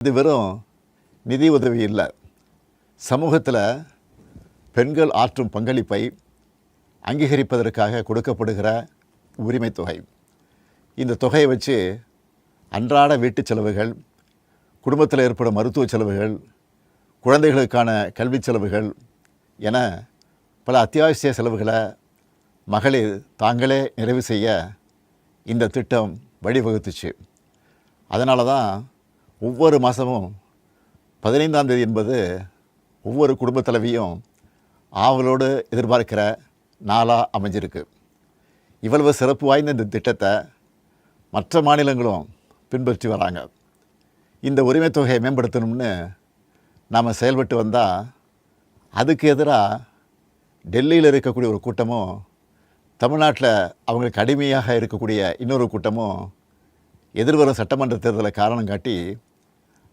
இது வெறும் நிதி உதவி இல்லை, சமூகத்தில் பெண்கள் ஆற்றும் பங்களிப்பை அங்கீகரிப்பதற்காக கொடுக்கப்படுகிற உரிமை தொகை. இந்த தொகையை வச்சு அன்றாட வீட்டு செலவுகள், குடும்பத்தில் ஏற்படும் மருத்துவ செலவுகள், குழந்தைகளுக்கான கல்வி செலவுகள் என பல அத்தியாவசிய செலவுகளை மகளிர் தாங்களே நிறைவு செய்ய இந்த திட்டம் வழிவகுத்துச்சு. அதனால தான் ஒவ்வொரு மாதமும் 15ஆம் தேதி என்பது ஒவ்வொரு குடும்ப தலைவியும் ஆவலோடு எதிர்பார்க்கிற நாளாக அமைஞ்சிருக்கு. இவ்வளவு சிறப்பு வாய்ந்த இந்த திட்டத்தை மற்ற மாநிலங்களும் பின்பற்றி வராங்க. இந்த உரிமை தொகையை மேம்படுத்தணும்னு நாம் செயல்பட்டு வந்தால் அதுக்கு எதிராக டெல்லியில் இருக்கக்கூடிய ஒரு கூட்டமும், தமிழ்நாட்டில் அவங்களுக்கு அடிமையாக இருக்கக்கூடிய இன்னொரு கூட்டமும் எதிர்வரும் சட்டமன்ற தேர்தலை காரணம் காட்டி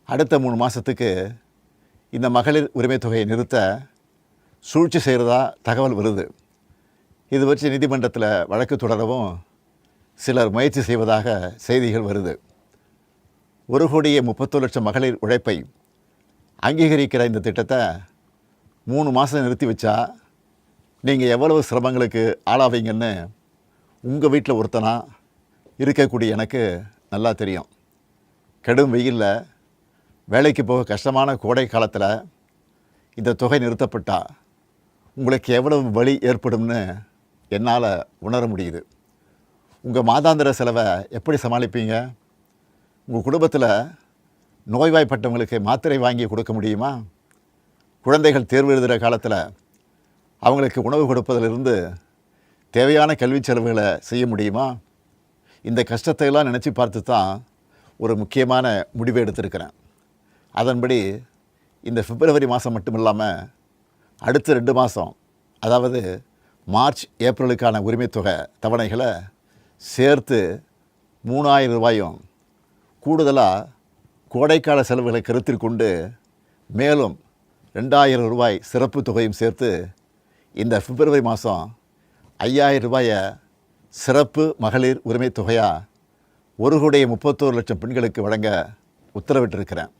அடுத்த 3 மாதத்துக்கு இந்த மகளிர் உரிமை தொகையை நிறுத்த சூழ்ச்சி செய்கிறதா தகவல் வருது. இது வச்சு நீதிமன்றத்தில் வழக்கு தொடரவும் சிலர் முயற்சி செய்வதாக செய்திகள் வருது. 1,31,00,000 மகளிர் உழைப்பை அங்கீகரிக்கிற இந்த திட்டத்தை 3 மாதம் நிறுத்தி வச்சா நீங்கள் எவ்வளவு சிரமங்களுக்கு ஆளாவீங்கன்னு உங்கள் வீட்டில் ஒருத்தனாக இருக்கக்கூடிய எனக்கு நல்லா தெரியும். கடும் வெயிலில் வேலைக்கு போக கஷ்டமான கோடை காலத்தில் இந்த தொகை நிறுத்தப்பட்டால் உங்களுக்கு எவ்வளவு வலி ஏற்படும்னு என்னால் உணர முடியுது. உங்கள் மாதாந்திர செலவை எப்படி சமாளிப்பீங்க? உங்கள் குடும்பத்தில் நோய்வாய்ப்பட்டவங்களுக்கு மாத்திரை வாங்கி கொடுக்க முடியுமா? குழந்தைகள் தேர்வு எழுதுகிற காலத்தில் அவங்களுக்கு உணவு கொடுப்பதிலிருந்து தேவையான கல்வி செலவுகளை செய்ய முடியுமா? இந்த கஷ்டத்தையெல்லாம் நினச்சி பார்த்து தான் ஒரு முக்கியமான முடிவை எடுத்திருக்கிறேன். அதன்படி இந்த பிப்ரவரி மாதம் மட்டும் இல்லாமல் அடுத்த 2 மாதம், அதாவது மார்ச் ஏப்ரலுக்கான உரிமை தொகை தவணைகளை சேர்த்து 3,000 ரூபாயும், கூடுதலாக கோடைக்கால செலவுகளை கருத்தில் கொண்டு மேலும் 2,000 ரூபாய் சிறப்பு தொகையும் சேர்த்து இந்த பிப்ரவரி மாதம் 5,000 ரூபாயை சிறப்பு மகளிர் உரிமை தொகையாக 1,31,00,000 பெண்களுக்கு வழங்க உத்தரவிட்டிருக்கிறேன்.